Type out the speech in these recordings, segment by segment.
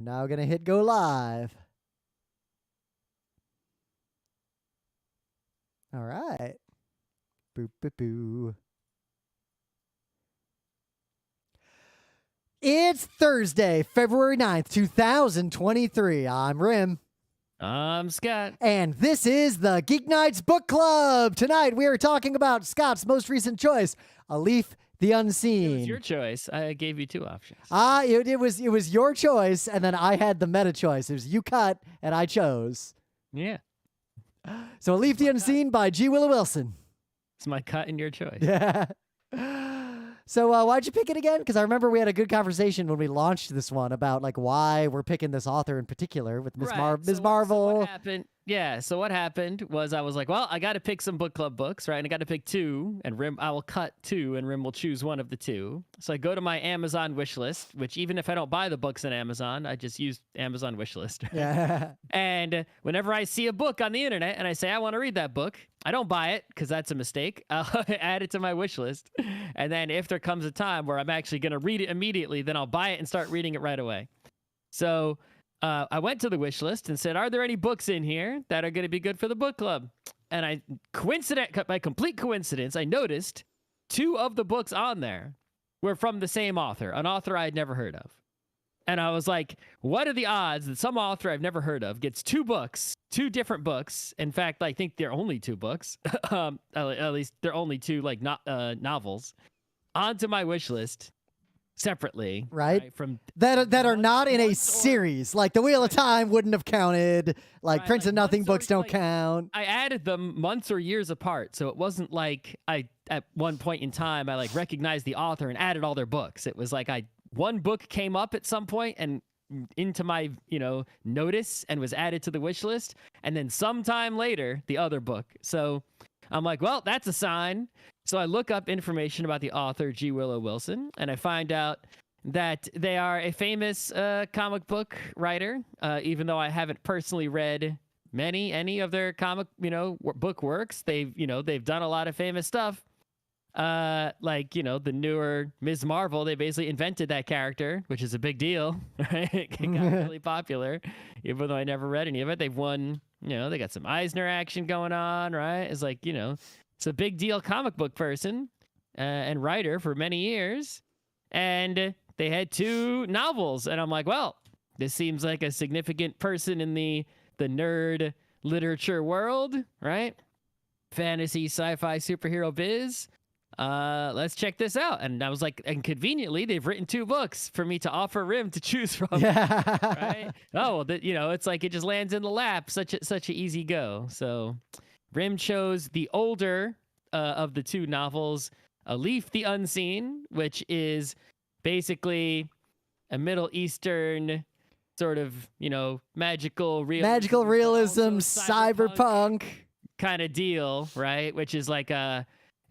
Now gonna hit go live. All right. Boop, boop, boo. It's Thursday, February 9th, 2023. I'm Rim. I'm Scott. And this is the GeekNights Book Club. Tonight we are talking about Scott's most recent choice, Alif the Unseen. It was your choice. I gave you two options. It was your choice, and then I had the meta choice. It was you cut, and I chose. Yeah. So Alif the Unseen by G. Willow Wilson. It's my cut and your choice. Yeah. So why'd you pick it again? Because I remember we had a good conversation when we launched this one about like why we're picking this author in particular with Ms. Marvel. So what happened? Yeah. So what happened was I was like, well, I got to pick some book club books, right? And I got to pick two, and Rim, I will cut two, and Rim will choose one of the two. So I go to my Amazon wish list, which even if I don't buy the books on Amazon, I just use Amazon wish list. Yeah. And whenever I see a book on the internet and I say I want to read that book, I don't buy it because that's a mistake. I'll add it to my wish list. And then if there comes a time where I'm actually going to read it immediately, then I'll buy it and start reading it right away. So I went to the wish list and said, are there any books in here that are going to be good for the book club? And by complete coincidence, I noticed two of the books on there were from the same author, an author I had never heard of. And I was like, what are the odds that some author I've never heard of gets two different books? In fact, I think they're only two books. At least they're only two novels onto my wish list separately. Right? From that are not in a series. Like The Wheel of Time wouldn't have counted. Like Prince of Nothing books don't count. I added them months or years apart. So it wasn't like at one point in time, I like recognized the author and added all their books. It was like one book came up at some point and into my, notice and was added to the wish list. And then sometime later, the other book. So I'm like, well, that's a sign. So I look up information about the author, G. Willow Wilson, and I find out that they are a famous comic book writer, even though I haven't personally read any of their comic, book works. They've done a lot of famous stuff. The newer Ms. Marvel, they basically invented that character, which is a big deal, right? It got really popular, even though I never read any of it. They've won, they got some Eisner action going on, right? It's like, it's a big deal comic book person and writer for many years. And they had two novels. And I'm like, well, this seems like a significant person in the nerd literature world, right? Fantasy, sci-fi, superhero biz. Let's check this out. And I was like, and conveniently, they've written two books for me to offer Rim to choose from. Yeah. Right? Oh, it's like it just lands in the lap. Such an easy go. So Rim chose the older of the two novels, Alif the Unseen, which is basically a Middle Eastern sort of, magical realism, cyberpunk kind of deal, right? Which is like a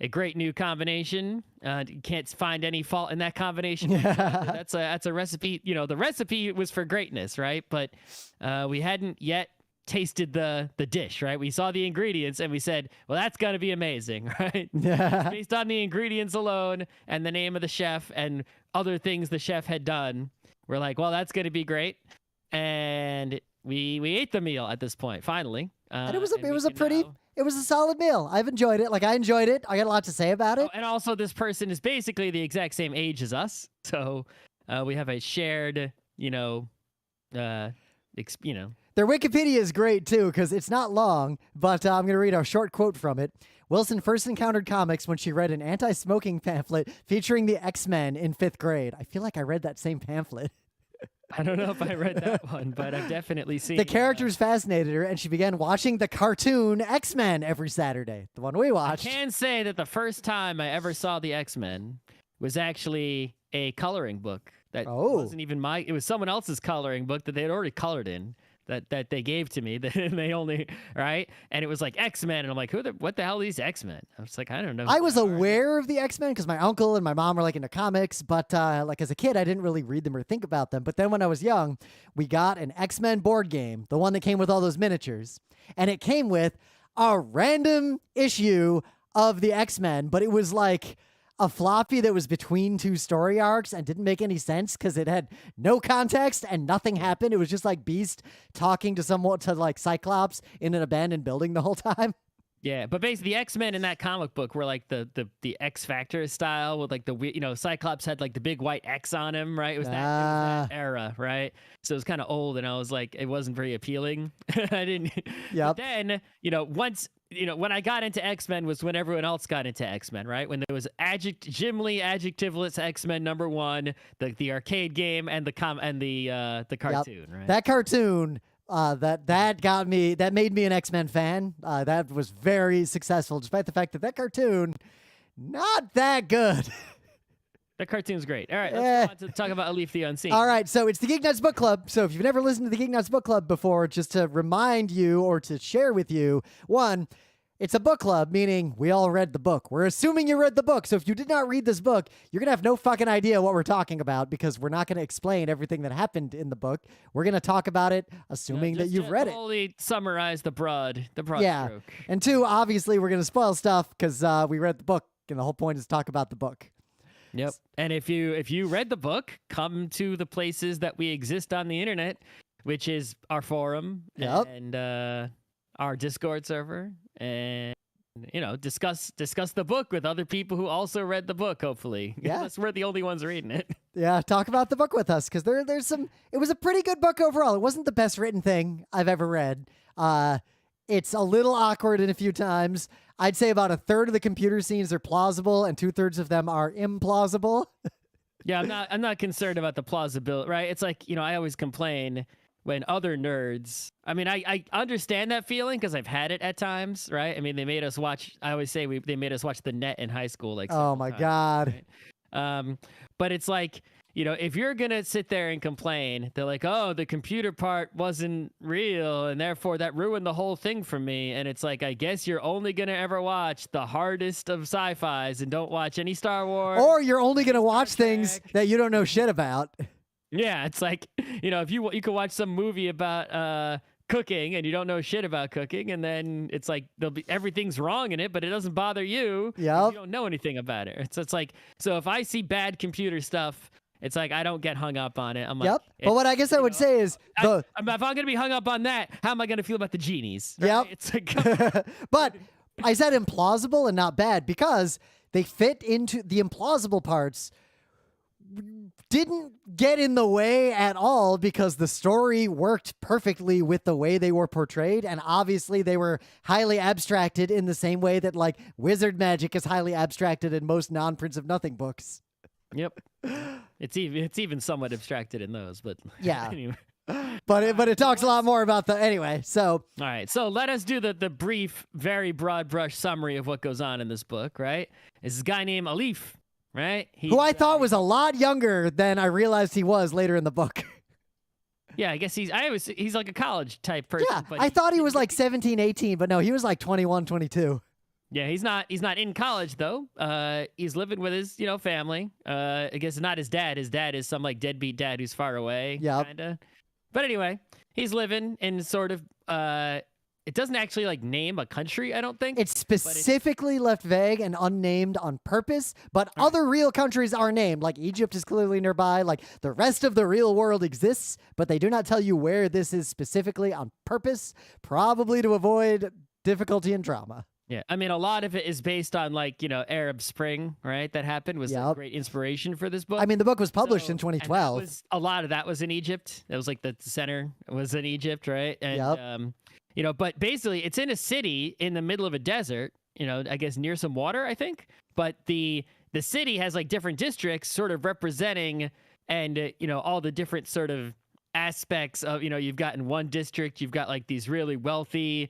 great new combination. You can't find any fault in that combination. Yeah. That's a recipe. The recipe was for greatness, right? But we hadn't yet tasted the dish, right? We saw the ingredients and we said, well, that's going to be amazing, right? Yeah. Based on the ingredients alone and the name of the chef and other things the chef had done, we're like, well, that's going to be great. And we ate the meal at this point, finally. And it was a solid meal. I've enjoyed it. Like, I enjoyed it. I got a lot to say about it. Oh, and also, this person is basically the exact same age as us. So we have a shared, Their Wikipedia is great, too, because it's not long, but I'm going to read a short quote from it. Wilson first encountered comics when she read an anti-smoking pamphlet featuring the X-Men in 5th grade. I feel like I read that same pamphlet. I don't know if I read that one, but I've definitely seen the characters fascinated her, and she began watching the cartoon X-Men every Saturday, the one we watched. I can say that the first time I ever saw the X-Men was actually a coloring book. That wasn't even it was someone else's coloring book that they had already colored in. That they gave to me, they only, right? And it was like X-Men, and I'm like, what the hell are these X-Men? I was like, I don't know. I was aware of the X-Men because my uncle and my mom were like into comics, but like as a kid, I didn't really read them or think about them. But then when I was young, we got an X-Men board game, the one that came with all those miniatures, and it came with a random issue of the X-Men, but it was like a floppy that was between two story arcs and didn't make any sense because it had no context and nothing happened. It was just like Beast talking to someone, to like Cyclops in an abandoned building the whole time. Yeah, but basically the X-Men in that comic book were like the X Factor style with like Cyclops had like the big white X on him, right? It was that era, right? So it was kind of old, and I was like, it wasn't very appealing. I didn't. Yep. But then, when I got into X-Men was when everyone else got into X-Men, right? When there was Jim Lee adjectiveless X-Men #1, the arcade game, and the cartoon, right? That cartoon. That made me an X-Men fan. That was very successful, despite the fact that cartoon, not that good. That cartoon's great. All right, let's go on to talk about Alif the Unseen. All right, so it's the GeekNights Book Club. So if you've never listened to the GeekNights Book Club before, just to remind you or to share with you, one, it's a book club, meaning we all read the book. We're assuming you read the book. So if you did not read this book, you're going to have no fucking idea what we're talking about because we're not going to explain everything that happened in the book. We're going to talk about it assuming that you've read it. Only summarize the broad stroke. And two, obviously we're going to spoil stuff because we read the book and the whole point is to talk about the book. Yep. And if you read the book, come to the places that we exist on the internet, which is our forum and our Discord server, and discuss the book with other people who also read the book, hopefully. Yeah. Unless we're the only ones reading it. Yeah, talk about the book with us because there's some. It was a pretty good book overall. It wasn't the best written thing I've ever read. It's a little awkward in a few times. I'd say about a third of the computer scenes are plausible and 2/3 of them are implausible. Yeah, I'm not concerned about the plausibility, right? It's like, I always complain when other nerds, I understand that feeling because I've had it at times, right? I mean, they made us watch, I always say they made us watch The Net in high school. Like, oh my God. Right? But it's like, if you're going to sit there and complain, they're like, oh, the computer part wasn't real, and therefore that ruined the whole thing for me. And it's like, I guess you're only going to ever watch the hardest of sci-fis and don't watch any Star Wars. Or you're only going to watch things that you don't know shit about. Yeah, it's like, if you could watch some movie about cooking and you don't know shit about cooking, and then it's like everything's wrong in it, but it doesn't bother you. Yeah, you don't know anything about it. It's like, so if I see bad computer stuff, it's like I don't get hung up on it. I'm like, yep. But what I guess I would say is if I'm gonna be hung up on that, how am I gonna feel about the genies? Right? Yep. It's like, but I said implausible and not bad because they fit into the implausible parts. Didn't get in the way at all because the story worked perfectly with the way they were portrayed, and obviously they were highly abstracted in the same way that like wizard magic is highly abstracted in most non-Prince of Nothing books. Yep. It's even somewhat abstracted in those, but yeah. Anyway. But it talks a lot more about anyway. So all right, so let us do the brief, very broad brush summary of what goes on in this book. Right, this guy named Alif. Right? Who I thought was a lot younger than I realized he was later in the book. Yeah, I guess he's like a college type person. Yeah, but I thought he was like 17, 18, but no, he was like 21, 22. Yeah, he's not in college though. He's living with his, family. I guess not his dad. His dad is some like deadbeat dad who's far away. Yeah. Kinda. But anyway, he's living in sort of it doesn't actually like name a country, I don't think. It's specifically left vague and unnamed on purpose, but other real countries are named. Like Egypt is clearly nearby. Like the rest of the real world exists, but they do not tell you where this is specifically on purpose, probably to avoid difficulty and drama. Yeah, a lot of it is based on like, Arab Spring, right? That happened was a great inspiration for this book. The book was published in 2012. A lot of that was in Egypt. That was like the center was in Egypt, right? And but basically it's in a city in the middle of a desert, I guess near some water, I think. But the city has like different districts sort of representing and, all the different sort of aspects of, you've got in one district, you've got like these really wealthy,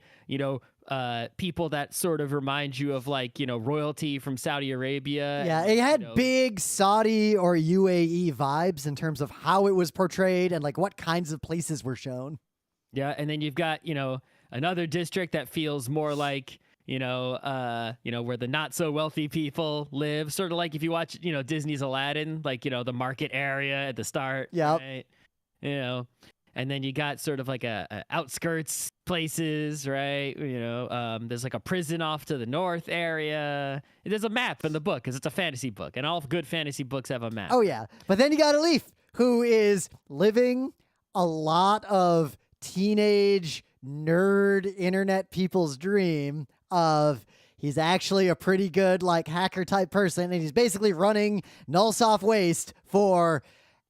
people that sort of remind you of like, royalty from Saudi Arabia. Yeah, it had big Saudi or UAE vibes in terms of how it was portrayed and like what kinds of places were shown. Yeah, and then you've got, another district that feels more like, where the not so wealthy people live, sort of like if you watch, Disney's Aladdin, like, the market area at the start. Yeah. Right? and then you got sort of like a outskirts places, right? There's like a prison off to the north area. There's a map in the book because it's a fantasy book, and all good fantasy books have a map. Oh yeah, but then you got Alif, who is living a lot of teenage nerd internet people's dream of he's actually a pretty good like hacker type person, and he's basically running Nullsoft Waste for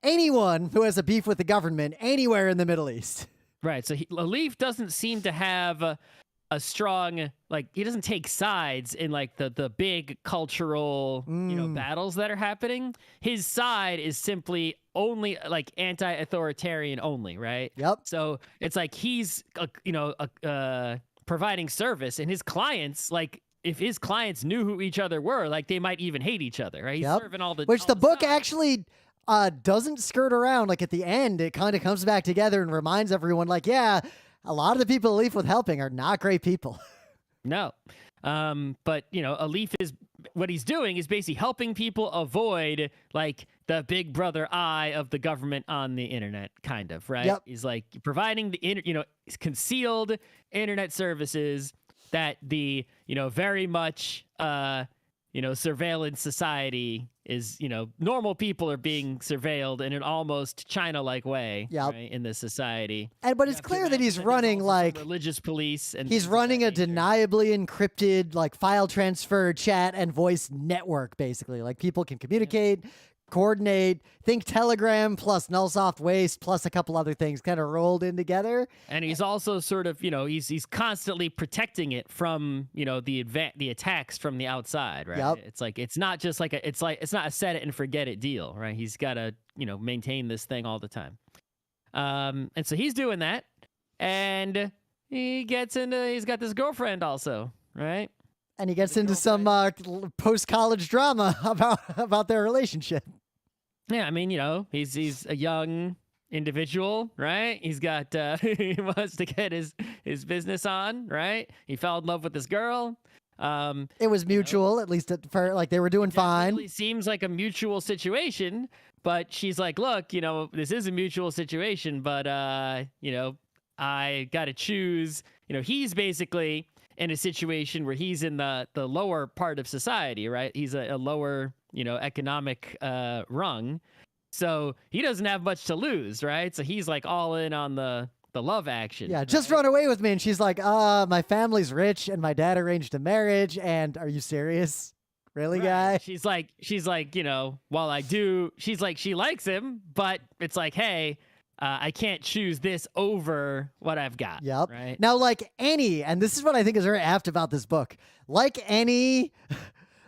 anyone who has a beef with the government anywhere in the Middle East. Right. So Alif doesn't seem to have a strong, like, he doesn't take sides in like the big cultural, battles that are happening. His side is simply only like anti-authoritarian only, right? Yep. So it's like he's, providing service, and his clients, like, if his clients knew who each other were, like, they might even hate each other, right? He's serving all the which all the book sides. actually doesn't skirt around. Like at the end, it kind of comes back together and reminds everyone, like, yeah, a lot of the people Alif with helping are not great people. No. But, Alif is, what he's doing is basically helping people avoid, like, the big brother eye of the government on the internet, kind of, right? Yep. He's like providing the, concealed internet services that the, very much, surveillance society is, normal people are being surveilled in an almost China-like way, right, in this society. But it's clear that he's running like religious police, and he's running a deniably encrypted like file transfer, chat, and voice network, basically. Like people can communicate, coordinate, think Telegram plus Nullsoft Waste plus a couple other things kind of rolled in together. And he's also sort of, he's constantly protecting it from, the attacks from the outside, right? Yep. It's like, it's not just like it's not a set it and forget it deal, right? He's got to, maintain this thing all the time. And so he's doing that, and he's got this girlfriend also, right? And he gets into some post-college drama about their relationship. Yeah, I mean, he's a young individual, right? He's got he wants to get his business on, right? He fell in love with this girl. It was mutual, at least at first. Like they were doing fine. It seems like a mutual situation, but she's like, look, this is a mutual situation, but I got to choose. He's basically in a situation where he's in the lower part of society, right? He's a lower, economic rung. So he doesn't have much to lose, right? So he's like all in on the love action. Yeah, just run away with me. And she's like, my family's rich and my dad arranged a marriage. And are you serious? Really, guy? She's like, while I do, she's like, she likes him, but it's like, hey, I can't choose this over what I've got. Yep. Right. Now, like any, and this is what I think is very apt about this book, like any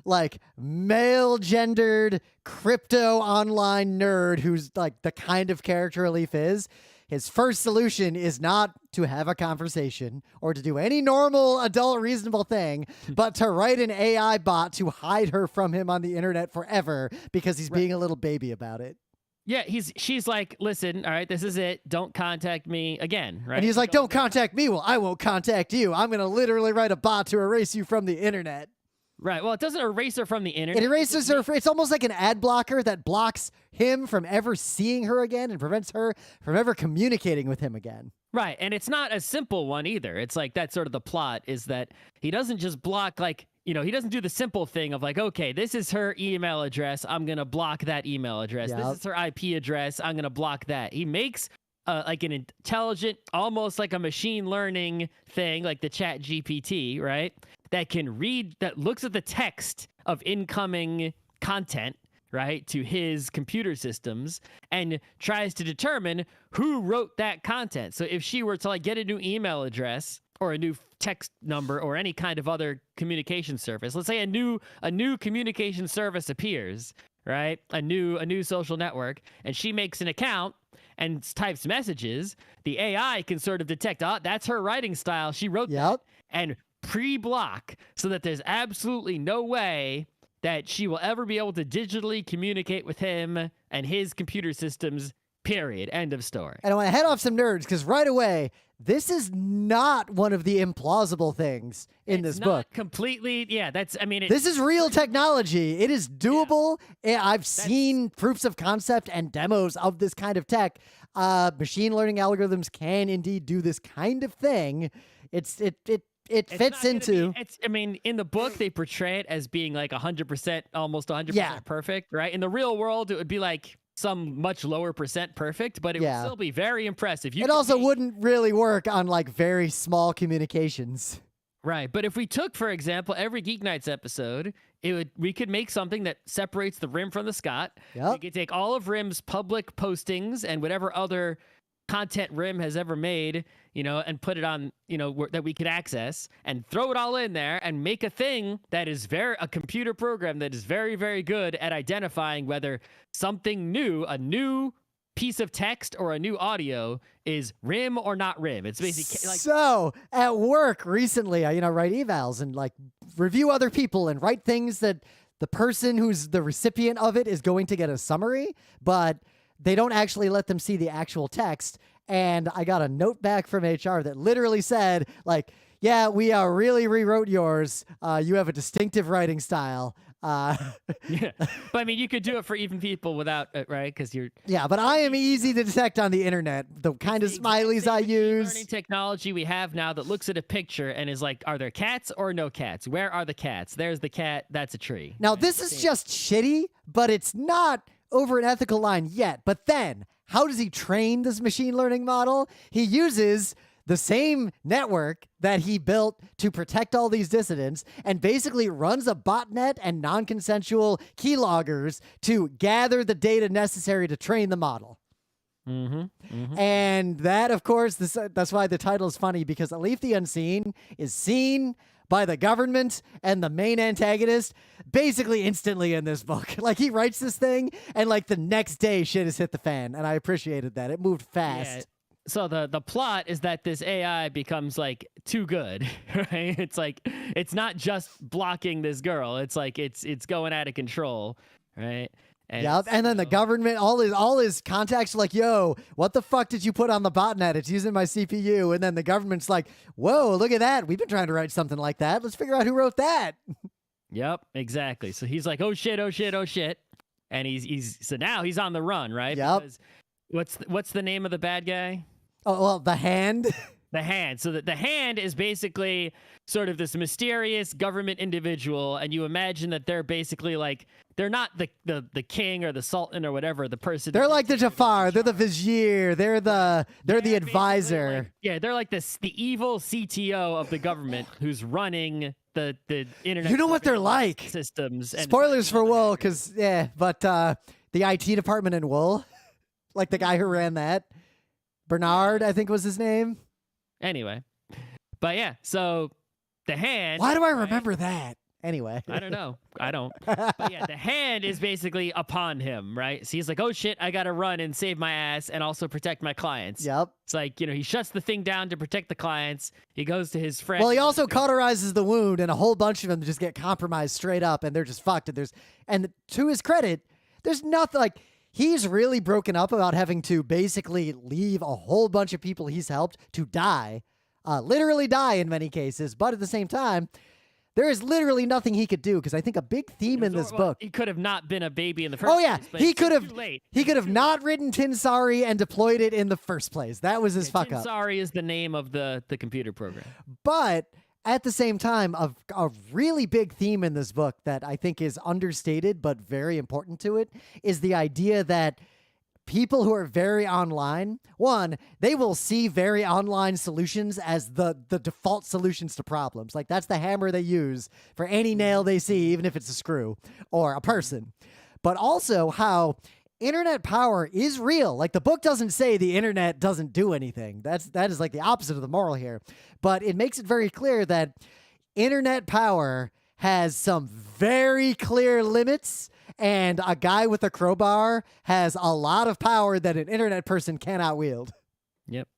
like male gendered crypto online nerd who's like the kind of character Alif is, his first solution is not to have a conversation or to do any normal adult reasonable thing, but to write an AI bot to hide her from him on the internet forever because he's being a little baby about it. Yeah, she's like, listen, all right, this is it. Don't contact me again, right? And he's like, don't contact me. Well, I won't contact you. I'm going to literally write a bot to erase you from the internet. Right. Well, it doesn't erase her from the internet. It erases her. It's almost like an ad blocker that blocks him from ever seeing her again and prevents her from ever communicating with him again. Right. And it's not a simple one either. It's like that's sort of the plot is that he doesn't just block like, he doesn't do the simple thing of like, okay, this is her email address. I'm going to block that email address. Yep. This is her IP address. I'm going to block that. He makes like an intelligent, almost like a machine learning thing, like the Chat GPT, right? That can read, that looks at the text of incoming content, right, to his computer systems and tries to determine who wrote that content. So if she were to like get a new email address or a new text number or any kind of other communication service, let's say a new communication service appears, right? A new social network, and she makes an account and types messages, the AI can sort of detect, that's her writing style. She wrote that, and pre-block so that there's absolutely no way that she will ever be able to digitally communicate with him and his computer systems, period. End of story. And I want to head off some nerds because right away, this is not one of the implausible things in this book. Completely, yeah. This is real technology. It is doable. Yeah. I've seen proofs of concept and demos of this kind of tech. machine learning algorithms can indeed do this kind of thing. It It's fits not gonna into. I mean, in the book, they portray it as being like 100%, almost 100% Yeah. perfect, right? In the real world, it would be like some much lower percent perfect, but it would Yeah. still be very impressive. You It could also make- wouldn't really work on like very small communications. Right, but if we took, for example, every Geek Nights episode, we could make something that separates the Rim from the Scott. Yep. We could take all of Rim's public postings and whatever other content Rim has ever made, and put it on, that we could access, and throw it all in there and make a thing that is a computer program that is very, very good at identifying whether something new, a new piece of text or a new audio, is Rim or not Rim. It's basically like, So at work recently, I write evals and like review other people and write things that the person who's the recipient of it is going to get a summary, but they don't actually let them see the actual text. And I got a note back from HR that literally said, like, yeah, we really rewrote yours. You have a distinctive writing style. yeah. But I mean, you could do it for even people without it, right? Because you're but I am easy to detect on the internet. The kind of smileys I use. Learning technology we have now that looks at a picture and is like, are there cats or no cats? Where are the cats? There's the cat. That's a tree. Now, this is just shitty, but it's not over an ethical line yet. But then, how does he train this machine learning model? He uses the same network that he built to protect all these dissidents and basically runs a botnet and non-consensual keyloggers to gather the data necessary to train the model. And that, of course, that's why the title is funny, because Alif the Unseen is seen by the government and the main antagonist basically instantly in this book. Like, he writes this thing and like the next day shit has hit the fan, and I appreciated that. It moved fast. Yeah. So the plot is that this AI becomes like too good, right? It's like, it's not just blocking this girl. It's like it's going out of control, right? And then the government, all his contacts are like, yo, what the fuck did you put on the botnet? It's using my CPU. And then the government's like, whoa, look at that. We've been trying to write something like that. Let's figure out who wrote that. Yep, exactly. So he's like, oh shit, oh shit, oh shit. And so now he's on the run, right? Yep. Because what's the name of the bad guy? Oh, well, the Hand. The Hand. So the Hand is basically sort of this mysterious government individual, and you imagine that they're basically like, they're not the king or the sultan or whatever, the person. They're like the Jafar. They're the vizier. They're the advisor. They're like the evil CTO of the government who's running the internet. You know what they're like? Systems. And spoilers for Wool, but the IT department in Wool, like the guy who ran that, Bernard, I think was his name. Anyway, but yeah, so the Hand. Why do I remember that? Anyway. I don't know. I don't. But yeah, the Hand is basically upon him, right? So he's like, oh shit, I gotta run and save my ass and also protect my clients. Yep. It's like, he shuts the thing down to protect the clients. He goes to his friend. Well, he also cauterizes the wound, and a whole bunch of them just get compromised straight up, and they're just fucked. And to his credit, there's nothing like, he's really broken up about having to basically leave a whole bunch of people he's helped to die, literally die in many cases. But at the same time, there is literally nothing he could do, because I think a big theme in this book. He could have not been a baby in the first Oh yeah, place. But he could have. Too late. He could have not written Tinsari and deployed it in the first place. That was his fuck up. Tinsari is the name of the computer program. But at the same time, a really big theme in this book that I think is understated but very important to it is the idea that people who are very online, one, they will see very online solutions as the default solutions to problems. Like, that's the hammer they use for any nail they see, even if it's a screw or a person. But also how internet power is real. Like, the book doesn't say the internet doesn't do anything. That is like the opposite of the moral here. But it makes it very clear that internet power has some very clear limits, and a guy with a crowbar has a lot of power that an internet person cannot wield. Yep.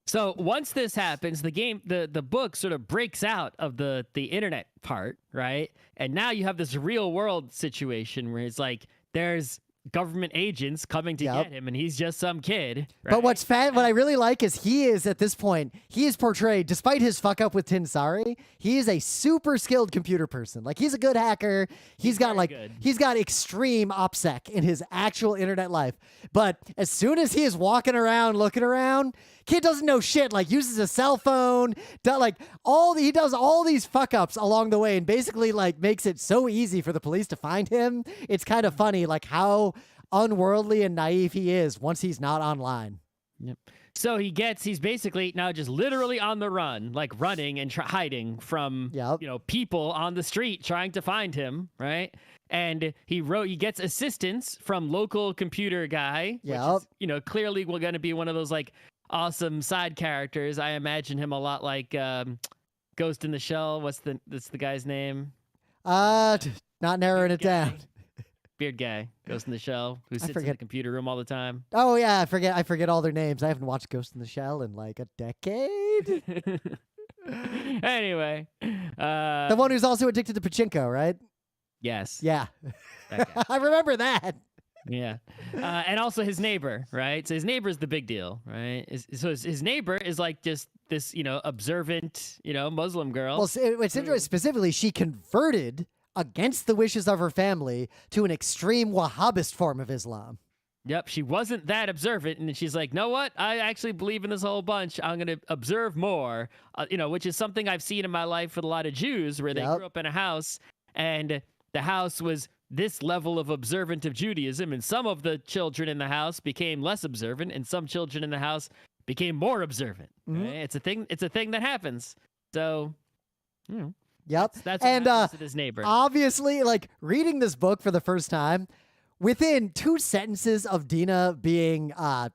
So once this happens, the book sort of breaks out of the internet part, right? And now you have this real world situation where it's like, there's government agents coming to get him, and he's just some kid. Right? But what I really like is he is, at this point, he is portrayed, despite his fuck up with Tinsari, he is a super skilled computer person. Like, he's a good hacker. He's got extreme OPSEC in his actual internet life. But as soon as he is walking around, looking around, kid doesn't know shit, like uses a cell phone, he does all these fuck ups along the way and basically like makes it so easy for the police to find him. It's kind of funny, like how unworldly and naive he is once he's not online. Yep. So he's basically now just literally on the run, like running and hiding from people on the street trying to find him, right? And he gets assistance from local computer guy, which is, clearly we're going to be one of those like awesome side characters. I imagine him a lot like Ghost in the Shell. What's the guy's name? Not narrowing it down. Beard guy, Ghost in the Shell, who sits in the computer room all the time. Oh yeah, I forget all their names. I haven't watched Ghost in the Shell in like a decade. Anyway, the one who's also addicted to pachinko, right? Yes. Yeah. I remember that. Yeah. And also his neighbor, right? So his neighbor's the big deal, right? So his neighbor is like just this, observant, Muslim girl. Well, it's interesting. Specifically, she converted against the wishes of her family to an extreme Wahhabist form of Islam. Yep, she wasn't that observant, and she's like, know what? I actually believe in this whole bunch. I'm going to observe more, which is something I've seen in my life with a lot of Jews, where they grew up in a house, and the house was this level of observant of Judaism, and some of the children in the house became less observant, and some children in the house became more observant. Mm-hmm. Right? It's a thing that happens. So, Yep. That's what happens to this neighbor. Obviously, like reading this book for the first time, within 2 sentences of Dina being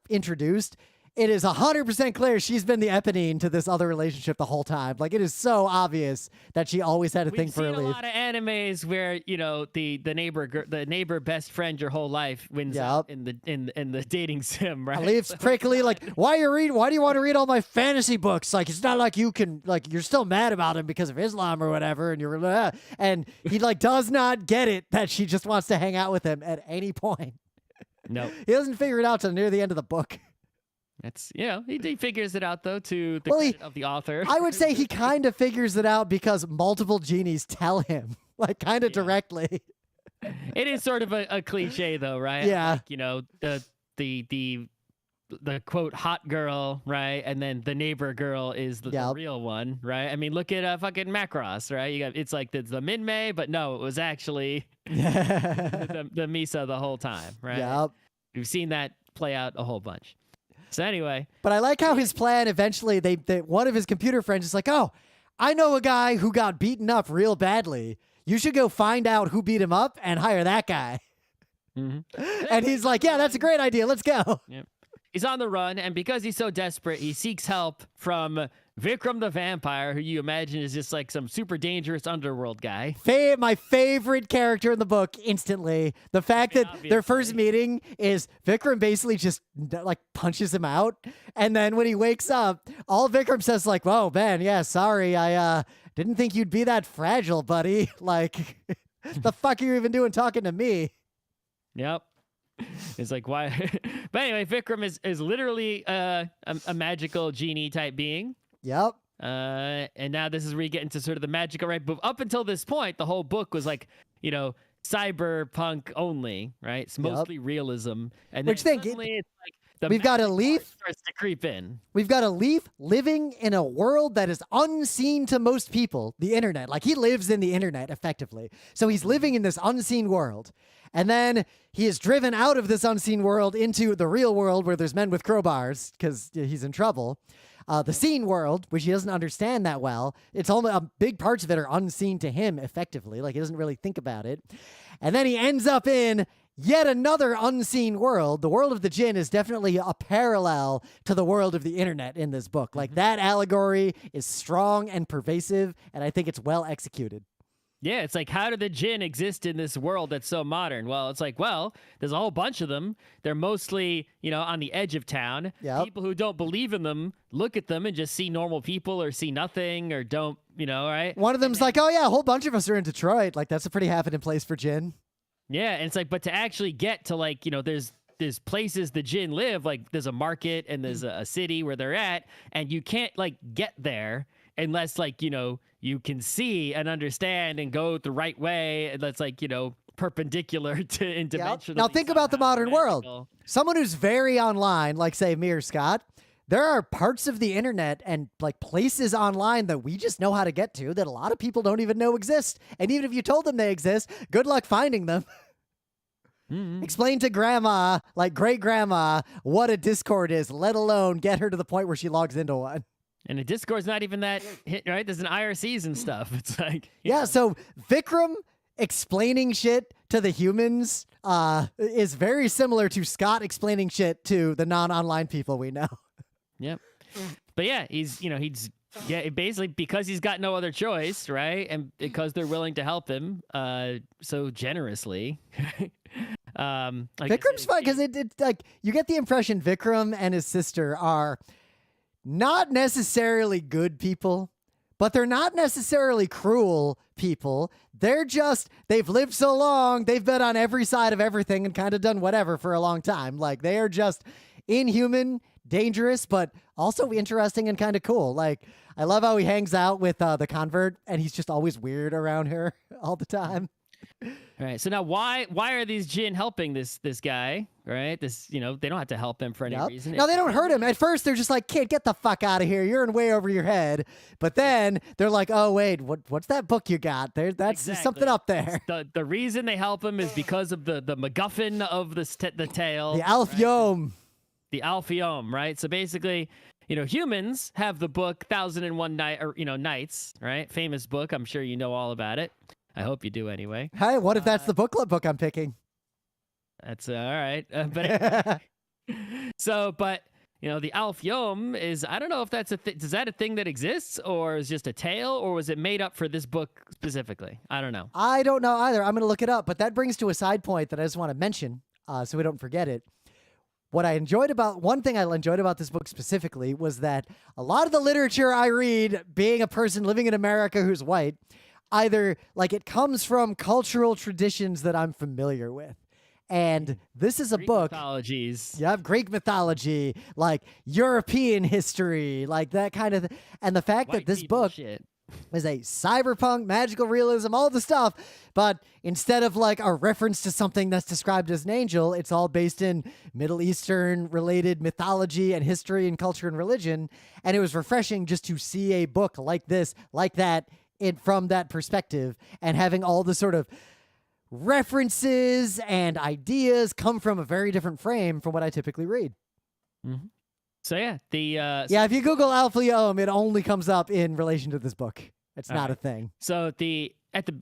introduced, it is 100% clear she's been the eponine to this other relationship the whole time. Like, it is so obvious that she always had a thing for Alif. We've seen a lot of animes where the neighbor best friend your whole life wins out in the dating sim, right? Alif's prickly, like, why do you want to read all my fantasy books? Like, it's not like you can, like, you're still mad about him because of Islam or whatever, and he like does not get it that she just wants to hang out with him at any point. No, he doesn't figure it out till near the end of the book. That's, he figures it out, though, to the credit of the author. I would say he kind of figures it out because multiple genies tell him, like, kind of directly. It is sort of a cliche, though, right? Yeah. Like, the quote hot girl, right? And then the neighbor girl is the real one, right? I mean, look at fucking Macross, right? It's like the Min-Mei, but no, it was actually the Misa the whole time, right? Yep. We've seen that play out a whole bunch. So anyway. But I like how his plan eventually, one of his computer friends is like, oh, I know a guy who got beaten up real badly. You should go find out who beat him up and hire that guy. Mm-hmm. And he's like, yeah, that's a great idea. Let's go. Yep. He's on the run, and because he's so desperate, he seeks help from Vikram the vampire, who you imagine is just like some super dangerous underworld guy. My favorite character in the book instantly. The fact that their first meeting is Vikram basically just like punches him out. And then when he wakes up, all Vikram says is like, whoa, man, yeah, sorry. I didn't think you'd be that fragile, buddy. Like, the fuck are you even doing talking to me? Yep. It's like, why? But anyway, Vikram is literally a magical genie type being. Yep. And now this is where you get into sort of the magical, right? But up until this point, the whole book was like, cyberpunk only, right? It's mostly realism. And then suddenly it's like we've got Alif starts to creep in. We've got Alif living in a world that is unseen to most people, the internet. Like, he lives in the internet effectively. So he's living in this unseen world. And then he is driven out of this unseen world into the real world where there's men with crowbars because he's in trouble. The seen world, which he doesn't understand that well, it's only big parts of it are unseen to him effectively. Like, he doesn't really think about it. And then he ends up in yet another unseen world. The world of the Jinn is definitely a parallel to the world of the internet in this book. Like, that allegory is strong and pervasive, and I think it's well executed. Yeah, it's like, how do the Jinn exist in this world that's so modern? Well, it's like, there's a whole bunch of them. They're mostly, on the edge of town. Yep. People who don't believe in them look at them and just see normal people or see nothing or don't, right? One of them's like, oh yeah, a whole bunch of us are in Detroit. Like, that's a pretty happening place for Jinn. Yeah, and it's like, but to actually get to like, there's places the jinn live, like there's a market and there's a city where they're at, and you can't like get there unless like, you can see and understand and go the right way. And that's like, perpendicular to in dimensional. Now think about the modern world. magical. Someone who's very online, like say me or Scott, there are parts of the internet and like places online that we just know how to get to that a lot of people don't even know exist. And even if you told them they exist, good luck finding them. Explain to grandma, like great grandma, what a Discord is, let alone get her to the point where she logs into one. And the Discord's not even that hit, right? There's an IRCs and stuff. It's like, So Vikram explaining shit to the humans is very similar to Scott explaining shit to the non-online people we know. Yep. But yeah, he's basically because he's got no other choice, right? And because they're willing to help him so generously. Vikram's fun because it's like you get the impression Vikram and his sister are not necessarily good people, but they're not necessarily cruel people. They've lived so long, they've been on every side of everything and kind of done whatever for a long time. Like they are just inhuman, dangerous, but also interesting and kind of cool. Like I love how he hangs out with the convert and he's just always weird around her all the time. All right. So now why are these jinn helping this guy, right? They don't have to help him for any reason. No, they don't hurt him. At first, they're just like, kid, get the fuck out of here. You're in way over your head. But then they're like, oh, wait, what's that book you got? That's Exactly. something up there. The reason they help him is because of the MacGuffin of the tale. The Alf Yom. The Alfeum, right? So basically, humans have the book 1001 Nights, right? Famous book. I'm sure you know all about it. I hope you do anyway. Hey, what if that's the book club book I'm picking? That's all right. But the Alfeum is, I don't know if that's is that a thing that exists or is just a tale or was it made up for this book specifically? I don't know. I don't know either. I'm going to look it up. But that brings to a side point that I just want to mention so we don't forget it. One thing I enjoyed about this book specifically was that a lot of the literature I read, being a person living in America who's white, either like it comes from cultural traditions that I'm familiar with. And this is a Greek book. Mythologies. You have Greek mythology, like European history, like that kind of thing. And the fact that this book is a cyberpunk, magical realism, all the stuff. But instead of like a reference to something that's described as an angel, it's all based in Middle Eastern related mythology and history and culture and religion. And it was refreshing just to see a book like this, like that, from that perspective, and having all the sort of references and ideas come from a very different frame from what I typically read. Mm-hmm. So yeah, if you Google Alfeum, it only comes up in relation to this book. It's not a thing. So at the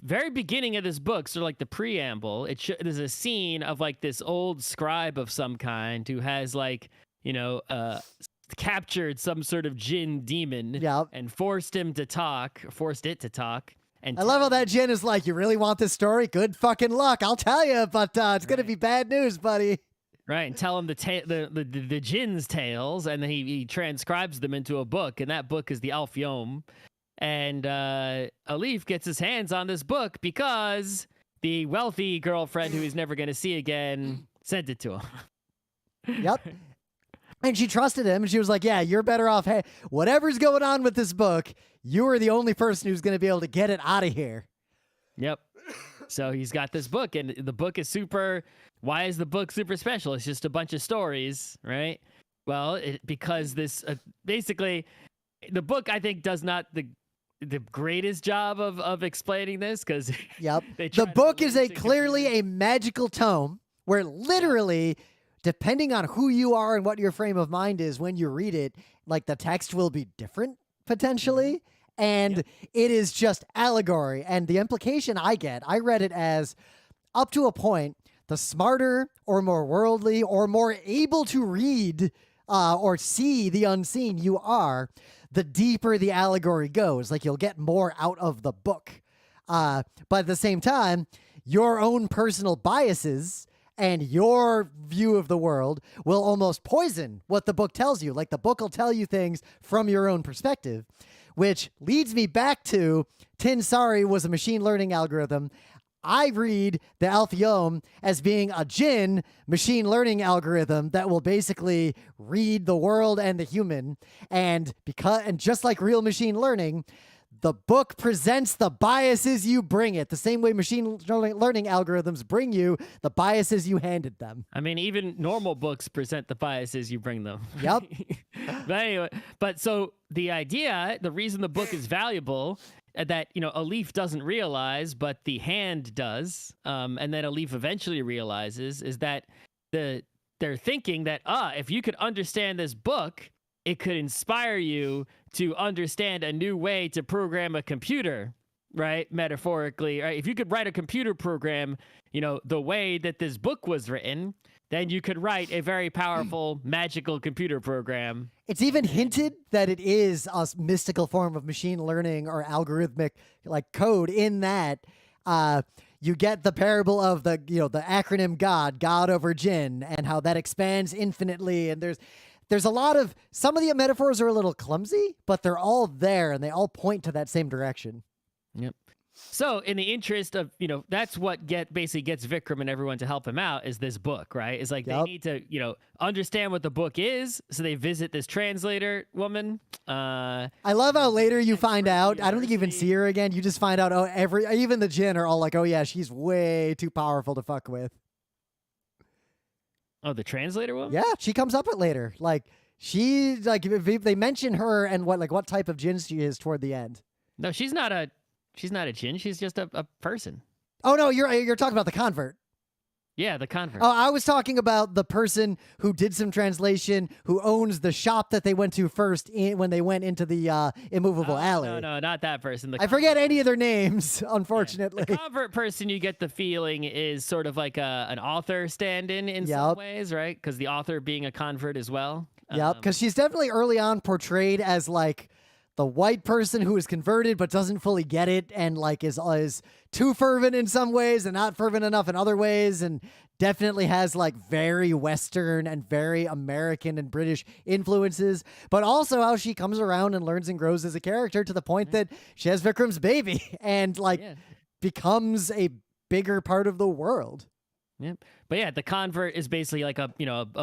very beginning of this book, so like the preamble, there's a scene of like this old scribe of some kind who has like captured some sort of jinn demon and forced it to talk. And I love how that jinn is like, you really want this story? Good fucking luck. I'll tell you, but it's going to be bad news, buddy. Right, and tell him the jinn's tales, and then he transcribes them into a book, and that book is the Alfeum. And Alif gets his hands on this book because the wealthy girlfriend who he's never going to see again sent it to him. Yep. And she trusted him, and she was like, yeah, you're better off. Hey, whatever's going on with this book, you are the only person who's going to be able to get it out of here. Yep. So he's got this book, and the book is super... Why is the book super special? It's just a bunch of stories, right? Well, because this... basically, the book, I think, does not the greatest job of explaining this, because... Yep. The book is clearly a magical tome, where literally... Depending on who you are and what your frame of mind is when you read it, like the text will be different potentially. And it is just allegory. And the implication I read it as up to a point, the smarter or more worldly or more able to read or see the unseen you are, the deeper the allegory goes. Like you'll get more out of the book. But at the same time, your own personal biases and your view of the world will almost poison what the book tells you. Like the book will tell you things from your own perspective, which leads me back to Tin Sari was a machine learning algorithm. I read the Alfayom as being a jinn machine learning algorithm that will basically read the world and the human. And just like real machine learning, the book presents the biases you bring it, the same way machine learning algorithms bring you the biases you handed them. I mean, even normal books present the biases you bring them. Yep. But anyway, so the reason the book is valuable that, Alif doesn't realize, but the hand does, and then Alif eventually realizes, is that they're thinking that, if you could understand this book, it could inspire you to understand a new way to program a computer, right? Metaphorically, right? If you could write a computer program, the way that this book was written, then you could write a very powerful magical computer program. It's even hinted that it is a mystical form of machine learning or algorithmic like code in that you get the parable of the acronym God over jinn, and how that expands infinitely. And there's a lot of, some of the metaphors are a little clumsy, but they're all there and they all point to that same direction. Yep. So in the interest of, that's what basically gets Vikram and everyone to help him out, is this book, right? It's like, they need to, understand what the book is. So they visit this translator woman. I love how later you find out, I don't think you even see her again. You just find out, even the jinn are all like, oh yeah, she's way too powerful to fuck with. Oh, the translator woman? Yeah, she comes up later. Like, she's like, they mention her and what type of jinn she is toward the end. No, she's not a jinn. She's just a person. Oh no, you're talking about the convert. Yeah, the convert. Oh, I was talking about the person who did some translation, who owns the shop that they went to first when they went into the immovable alley. No, not that person. I forget any of their names, unfortunately. Yeah. The convert person, you get the feeling, is sort of like an author stand-in in some ways, right? Because the author being a convert as well. Yep, because she's definitely early on portrayed as like the white person who is converted but doesn't fully get it, and like is too fervent in some ways and not fervent enough in other ways, and definitely has like very Western and very American and British influences, but also how she comes around and learns and grows as a character to the point that she has Vikram's baby and becomes a bigger part of the world. Yep. But yeah, the convert is basically like a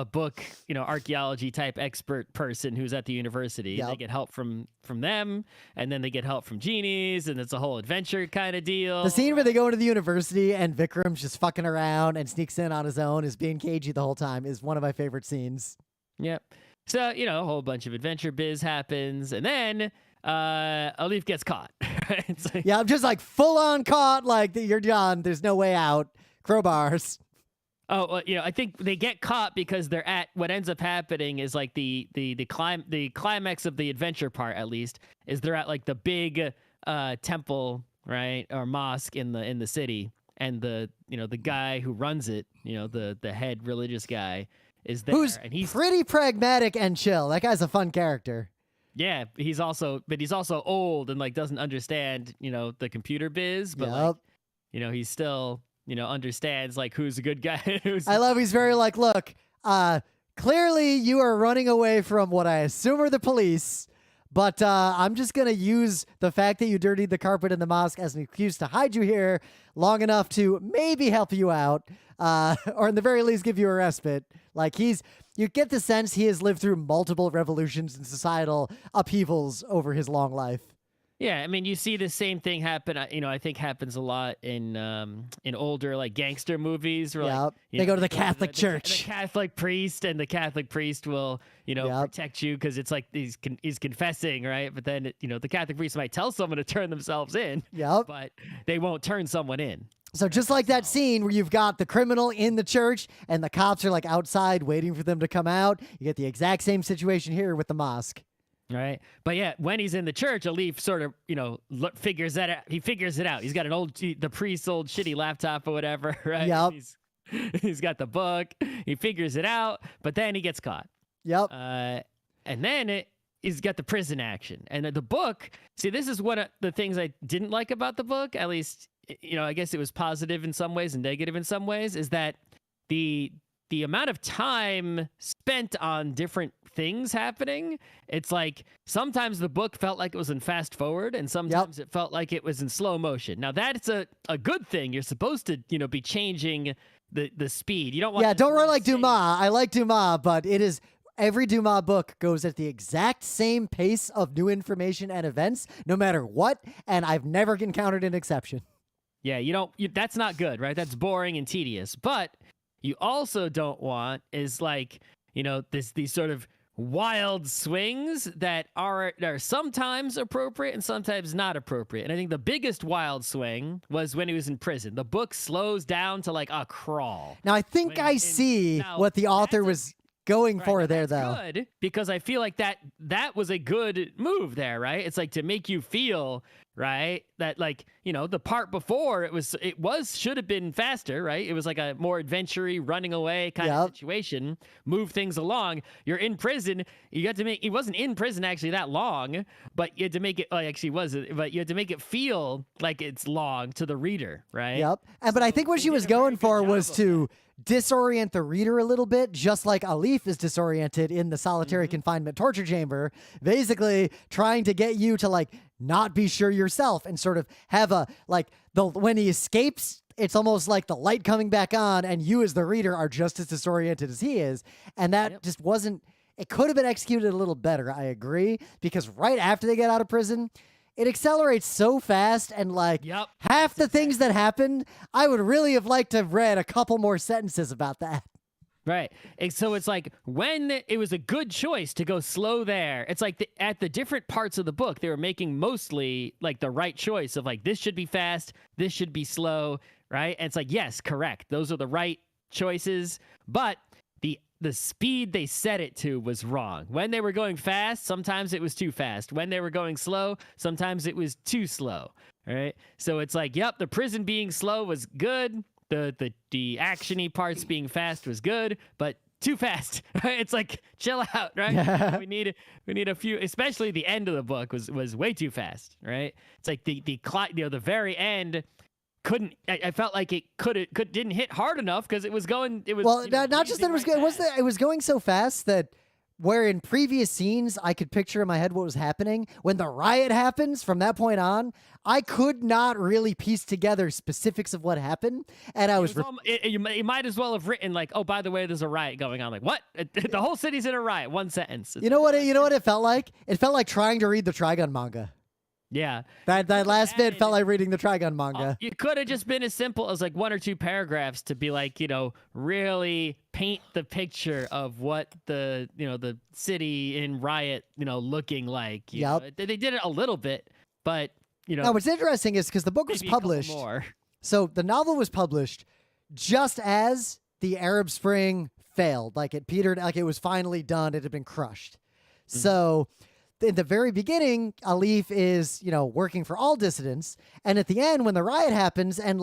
book, archaeology type expert person who's at the university. Yep. They get help from them, and then they get help from genies, and it's a whole adventure kind of deal. The scene where they go into the university and Vikram's just fucking around and sneaks in on his own, is being cagey the whole time, is one of my favorite scenes. Yep. So, a whole bunch of adventure biz happens, and then Alif gets caught. It's like, I'm just like full on caught, like you're done. There's no way out. Crowbars. Oh, well, I think they get caught because they're at, what ends up happening is like the climax of the adventure part, at least, is they're at like the big temple, right, or mosque in the city, and the guy who runs it, the head religious guy is there, who's and he's pretty pragmatic and chill. That guy's a fun character. Yeah, he's also old and like doesn't understand the computer biz, but he's still understands like who's a good guy. I love he's very like, look, clearly you are running away from what I assume are the police, but I'm just going to use the fact that you dirtied the carpet in the mosque as an excuse to hide you here long enough to maybe help you out, or in the very least give you a respite. Like you get the sense he has lived through multiple revolutions and societal upheavals over his long life. Yeah, I mean, you see the same thing happen. I think happens a lot in older like gangster movies. Where, they go to the Catholic church. The Catholic priest, and the Catholic priest will protect you because it's like he's confessing, right? But then the Catholic priest might tell someone to turn themselves in. But they won't turn someone in. So just like that scene where you've got the criminal in the church and the cops are like outside waiting for them to come out, you get the exact same situation here with the mosque. Right. But yeah, when he's in the church, Alif sort of, figures that out. He figures it out. He's got the priest's old shitty laptop or whatever, right? Yep. He's got the book. He figures it out, but then he gets caught. Yep. And then he's got the prison action. And the book, see, this is one of the things I didn't like about the book, at least, I guess it was positive in some ways and negative in some ways, is that the amount of time spent on different things happening. It's like sometimes the book felt like it was in fast forward, and sometimes it felt like it was in slow motion. Now that's a good thing. You're supposed to, be changing the speed. You don't want don't run like Dumas. I like Dumas, but it is every Dumas book goes at the exact same pace of new information and events, no matter what, and I've never encountered an exception. Yeah, that's not good, right? That's boring and tedious. But you also don't want is like, these sort of wild swings that are sometimes appropriate and sometimes not appropriate. And I think the biggest wild swing was when he was in prison. The book slows down to like a crawl. Now, I think I see what the author was going for there, though. Good, because I feel like that was a good move there, right? It's like to make you feel, right, that like, the part before should have been faster, right? It was like a more adventure-y, running away kind of situation, move things along. You're in prison. You got to he wasn't in prison actually that long, but you had to make it, but you had to make it feel like it's long to the reader, right? Yep. But I think what she was going for was to disorient the reader a little bit, just like Alif is disoriented in the solitary confinement torture chamber, basically trying to get you to like not be sure yourself and sort of have when he escapes, it's almost like the light coming back on and you as the reader are just as disoriented as he is. And that just wasn't, it could have been executed a little better. I agree, because right after they get out of prison, it accelerates so fast, and half the things that happened, I would really have liked to have read a couple more sentences about that. Right. And so it's like when it was a good choice to go slow there, it's like at the different parts of the book, they were making mostly like the right choice of like, this should be fast, this should be slow, right? And it's like, yes, correct. Those are the right choices, but the speed they set it to was wrong. When they were going fast, sometimes it was too fast. When they were going slow, sometimes it was too slow. All right. So it's like, the prison being slow was good. The action-y parts being fast was good, but too fast. It's like, chill out, right? we need a few, especially the end of the book was way too fast, right? It's like the very end couldn't. I felt like it didn't hit hard enough because it was going. It was not just that it was going. It was going so fast that where in previous scenes I could picture in my head what was happening. When the riot happens, from that point on, I could not really piece together specifics of what happened, and you might as well have written like, oh, by the way, there's a riot going on. Like, what? The whole city's in a riot. One sentence. You know what it felt like? It felt like trying to read the Trigun manga. Yeah. That last bit felt like reading the Trigun manga. You could have just been as simple as like one or two paragraphs to be like, really paint the picture of what the city in riot, looking like. They did it a little bit, but, Now, what's interesting is because the book was published. So the novel was published just as the Arab Spring failed. Like it petered, like it was finally done. It had been crushed. So in the very beginning, Alif is, working for all dissidents. And at the end, when the riot happens and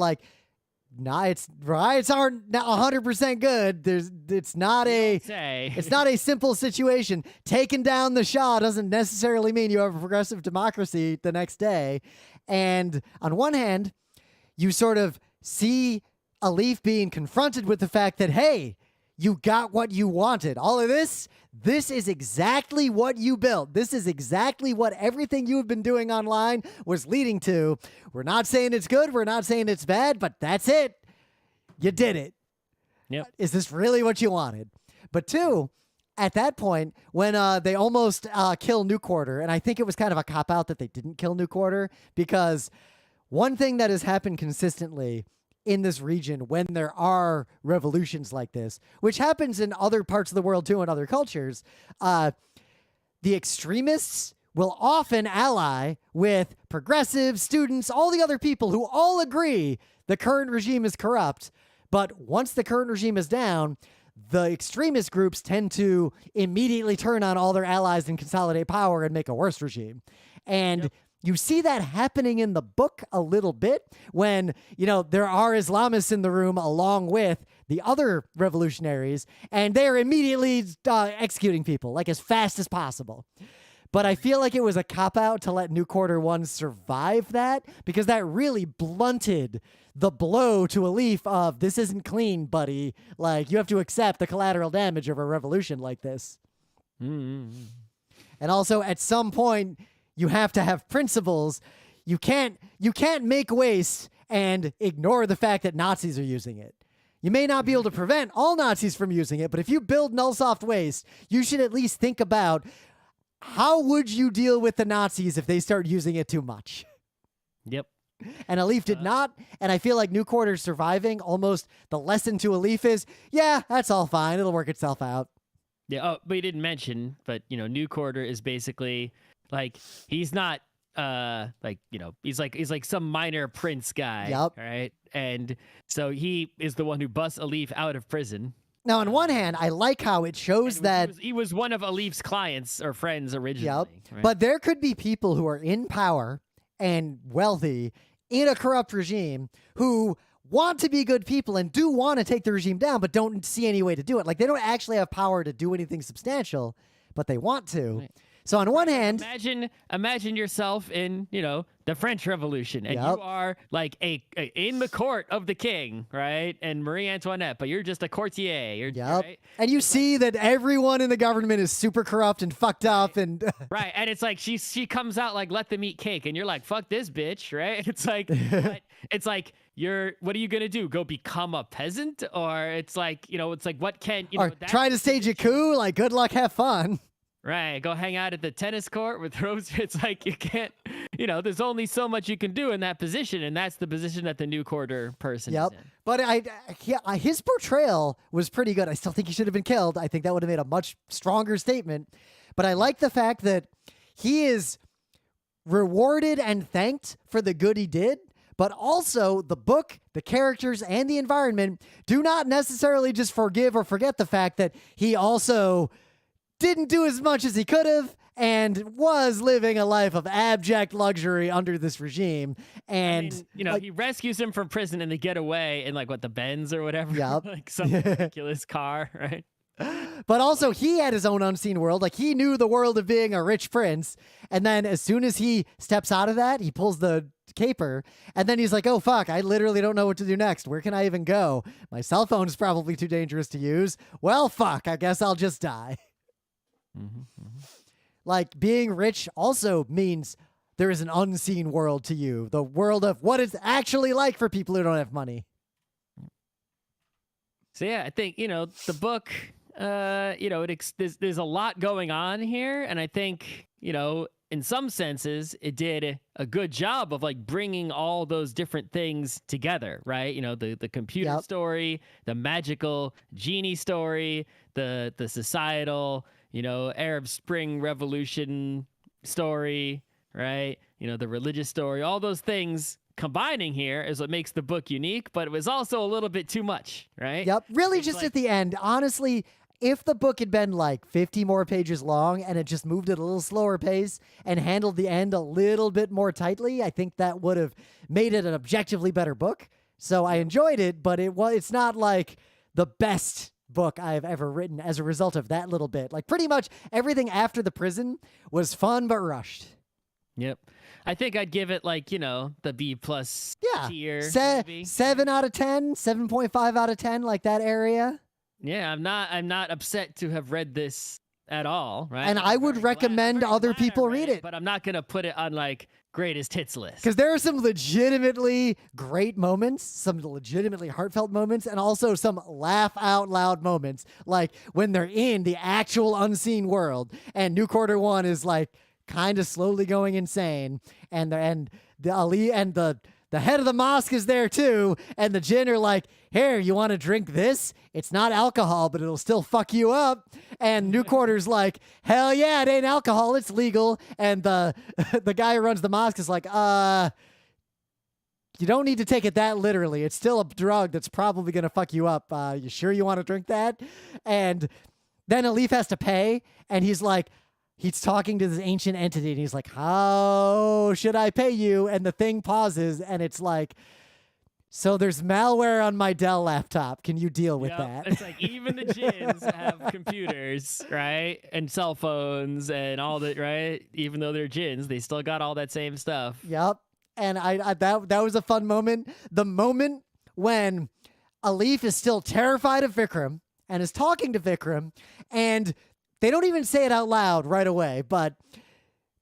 riots aren't 100% good. It's not a simple situation. Taking down the Shah doesn't necessarily mean you have a progressive democracy the next day. And on one hand, you sort of see Alif being confronted with the fact that, hey, you got what you wanted. All of this is exactly what you built. This is exactly what everything you have been doing online was leading to. We're not saying it's good. We're not saying it's bad, but that's it. You did it. Yep. Is this really what you wanted? But two, at that point, when they almost kill New Quarter, and I think it was kind of a cop-out that they didn't kill New Quarter, because one thing that has happened consistently in this region when there are revolutions like this, which happens in other parts of the world too, in other cultures, the extremists will often ally with progressives, students, all the other people who all agree the current regime is corrupt. But once the current regime is down, the extremist groups tend to immediately turn on all their allies and consolidate power and make a worse regime. And you see that happening in the book a little bit when, there are Islamists in the room along with the other revolutionaries, and they're immediately executing people like as fast as possible. But I feel like it was a cop-out to let New Quarter 1 survive that, because that really blunted the blow to Alif of, this isn't clean, buddy. Like, you have to accept the collateral damage of a revolution like this. Mm-hmm. And also, at some point, you have to have principles. You can't make waste and ignore the fact that Nazis are using it. You may not be able to prevent all Nazis from using it, but if you build null-soft waste, you should at least think about how would you deal with the Nazis if they start using it too much? Yep. And Alif did not, and I feel like New Quarter's surviving. Almost the lesson to Alif is, yeah, that's all fine. It'll work itself out. Yeah. Oh, but you didn't mention, but New Quarter is basically like he's not he's like some minor prince guy. Yep. Right. And so he is the one who busts Alif out of prison. Now, on one hand, I like how it shows that he was one of Alif's clients or friends originally. Yep. Right? But there could be people who are in power and wealthy in a corrupt regime who want to be good people and do want to take the regime down, but don't see any way to do it. Like, they don't actually have power to do anything substantial, but they want to. Right. So on one hand, imagine yourself in, the French Revolution, and you are like in the court of the king, right? And Marie Antoinette, but you're just a courtier. Right? And you see that everyone in the government is super corrupt and fucked up, and right. And it's like she comes out like, let them eat cake, and you're like, fuck this bitch, right? It's like, it's like what are you gonna do? Go become a peasant, or it's like, what can or try to stage a coup? Like, good luck, have fun. Right, go hang out at the tennis court with Rose. It's like you can't, there's only so much you can do in that position, and that's the position that the New Quarter person is in. But his portrayal was pretty good. I still think he should have been killed. I think that would have made a much stronger statement. But I like the fact that he is rewarded and thanked for the good he did, but also the book, the characters, and the environment do not necessarily just forgive or forget the fact that he also didn't do as much as he could have and was living a life of abject luxury under this regime. And he rescues him from prison and they get away in the Benz or whatever. Yep. Like some ridiculous car, right? But also he had his own unseen world. Like, he knew the world of being a rich prince. And then as soon as he steps out of that, he pulls the caper, and then he's like, oh fuck, I literally don't know what to do next. Where can I even go? My cell phone is probably too dangerous to use. Well, fuck, I guess I'll just die. Like, being rich also means there is an unseen world to you, the world of what it's actually like for people who don't have money. So yeah, I think the book, there's a lot going on here, and I think in some senses it did a good job of bringing all those different things together, right? The computer story, the magical genie story, the societal Arab Spring Revolution story, right? The religious story, all those things combining here is what makes the book unique, but it was also a little bit too much, right? Yep. Really, just at the end, honestly, if the book had been 50 more pages long and it just moved at a little slower pace and handled the end a little bit more tightly, I think that would have made it an objectively better book. So I enjoyed it, but it's not the best book I've ever written as a result of that little bit. Pretty much everything after the prison was fun but rushed. Yep. I think I'd give it the B+ tier. 7 out of 10, 7.5 out of 10, that area. Yeah, I'm not upset to have read this at all, right? And I would recommend other people read it. But I'm not gonna put it on greatest hits list. Because there are some legitimately great moments, some legitimately heartfelt moments, and also some laugh out loud moments. Like when they're in the actual unseen world and New Quarter 1 is kind of slowly going insane, and the Ali and the head of the mosque is there too, and the jinn are like, here, you want to drink this? It's not alcohol, but it'll still fuck you up. And New Quarter's like, hell yeah, it ain't alcohol, it's legal. And the guy who runs the mosque is like, you don't need to take it that literally. It's still a drug that's probably going to fuck you up. You sure you want to drink that? And then Alif has to pay, and he's talking to this ancient entity, and he's like, how should I pay you? And the thing pauses, and it's like, so there's malware on my Dell laptop. Can you deal with that? It's even the jinns have computers, right? And cell phones and all that, right? Even though they're jinns, they still got all that same stuff. Yep. And that was a fun moment. The moment when Alif is still terrified of Vikram and is talking to Vikram, and they don't even say it out loud right away, but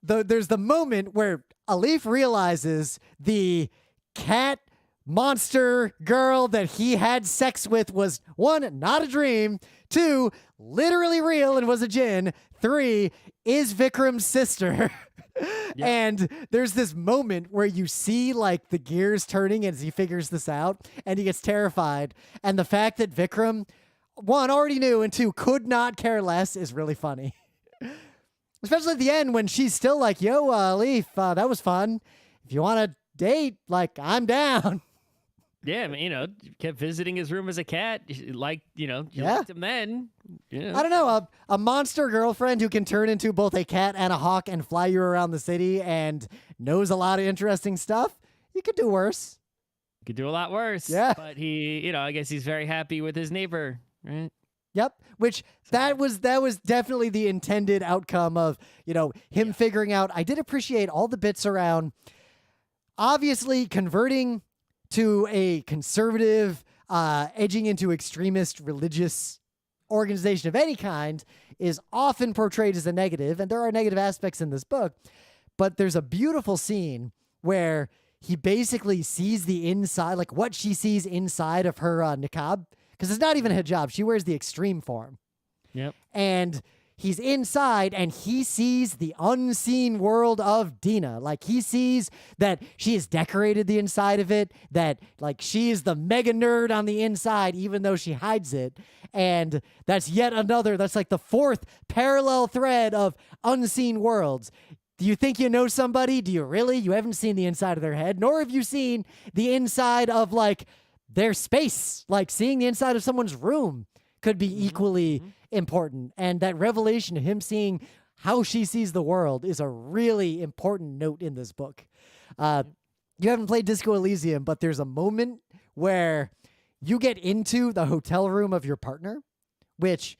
there's the moment where Alif realizes the cat monster girl that he had sex with was 1, not a dream, 2, literally real and was a djinn, 3, is Vikram's sister. Yep. And there's this moment where you see like the gears turning as he figures this out, and he gets terrified. And the fact that Vikram, 1, already knew, and 2, could not care less is really funny. Especially at the end when she's still like, yo, Alif, that was fun. If you want to date, like, I'm down. Yeah, I mean, kept visiting his room as a cat. Like, you liked him then. I don't know, a monster girlfriend who can turn into both a cat and a hawk and fly you around the city and knows a lot of interesting stuff. You could do worse. You could do a lot worse. Yeah. But he, I guess he's very happy with his neighbor, right? Yep. Which that was definitely the intended outcome of, him figuring out. I did appreciate all the bits around obviously converting to a conservative, edging into extremist religious organization of any kind is often portrayed as a negative, and there are negative aspects in this book, but there's a beautiful scene where he basically sees the inside, like what she sees inside of her niqab, because it's not even a hijab. She wears the extreme form. Yep. And he's inside and he sees the unseen world of Dina. Like he sees that she has decorated the inside of it, that like she is the mega nerd on the inside, even though she hides it. And that's that's like the 4th parallel thread of unseen worlds. Do you think you know somebody? Do you really? You haven't seen the inside of their head, nor have you seen the inside of like their space. Like seeing the inside of someone's room could be equally important. And that revelation of him seeing how she sees the world is a really important note in this book. You haven't played Disco Elysium, but there's a moment where you get into the hotel room of your partner, which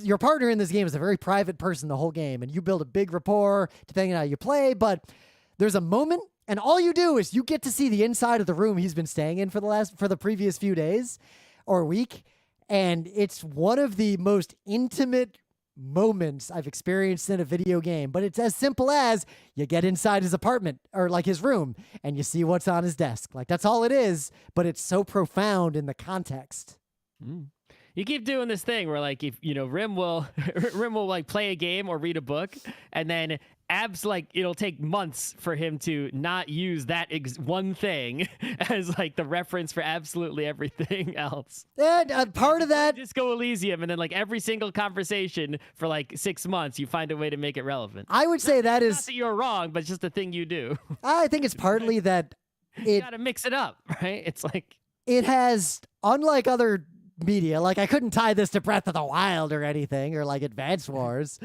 your partner in this game is a very private person the whole game, and you build a big rapport depending on how you play, but there's a moment and all you do is you get to see the inside of the room he's been staying in for the previous few days or week. And it's one of the most intimate moments I've experienced in a video game. But it's as simple as you get inside his apartment or like his room and you see what's on his desk. Like that's all it is. But it's so profound in the context. Mm. You keep doing this thing where like if Rim will like play a game or read a book, and then like it'll take months for him to not use that one thing as like the reference for absolutely everything else. And part of that Disco Elysium, and then like every single conversation for like 6 months you find a way to make it relevant. I would say that is not that you're wrong, but it's just a thing you do. I think it's partly that you gotta mix it up, right? It's like it has, unlike other media, like I couldn't tie this to Breath of the Wild or anything, or like Advance Wars.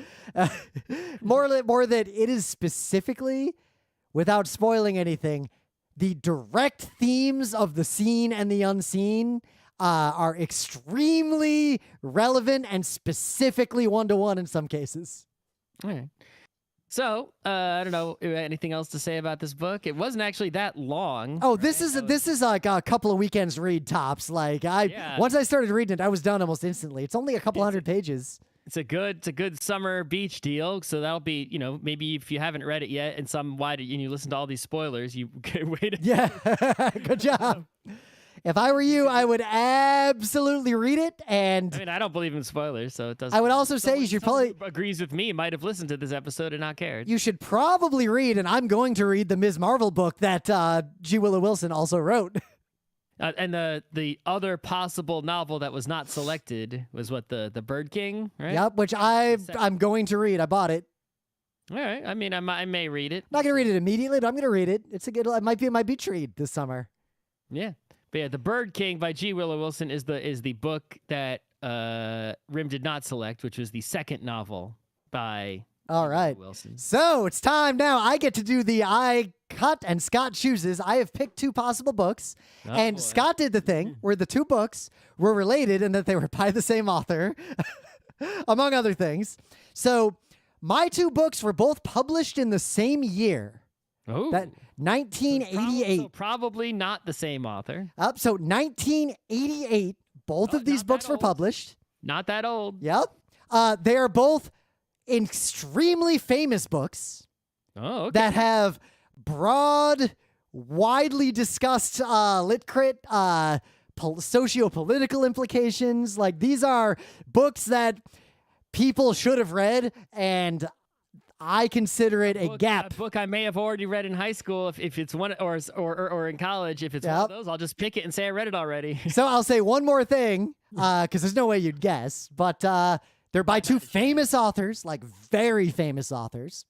More that it is specifically, without spoiling anything, the direct themes of the seen and the unseen are extremely relevant and specifically one-to-one in some cases. All right. So, I don't know, anything else to say about this book? It wasn't actually that long. Oh, right? This is like a couple of weekends read tops. Like once I started reading it, I was done almost instantly. It's only a couple hundred pages. It's a good summer beach deal. So that'll be, maybe if you haven't read it yet and you listen to all these spoilers, you can wait. Yeah, good job. If I were you, I would absolutely read it. And I mean, I don't believe in spoilers, so it doesn't. I would also say you should probably agrees with me. Might have listened to this episode and not cared. You should probably read, and I'm going to read the Ms. Marvel book that G. Willow Wilson also wrote. And the other possible novel that was not selected was what the Bird King, right? Yep, which I'm going to read. I bought it. All right. I mean, I may read it. I'm not going to read it immediately, but I'm going to read it. It might be my beach read this summer. Yeah. But yeah, The Bird King by G. Willow Wilson is the book that Rim did not select, which was the second novel by All right. Wilson. So it's time now. I get to do the I cut and Scott chooses. I have picked 2 possible books, and boy. Scott did the thing where the 2 books were related and that they were by the same author, among other things. So my 2 books were both published in the same year. Oh. That 1988. So probably not the same author. So 1988, both of these books were published. Not that old. Yep. They are both extremely famous books Oh, okay. that have broad, widely discussed lit crit, socio-political implications. Like, these are books that people should have read, and I consider it a gap. A book I may have already read in high school. If it's one, or in college, if it's one of those, I'll just pick it and say I read it already. So I'll say one more thing, because there's no way you'd guess, but they're by two famous authors, like very famous authors.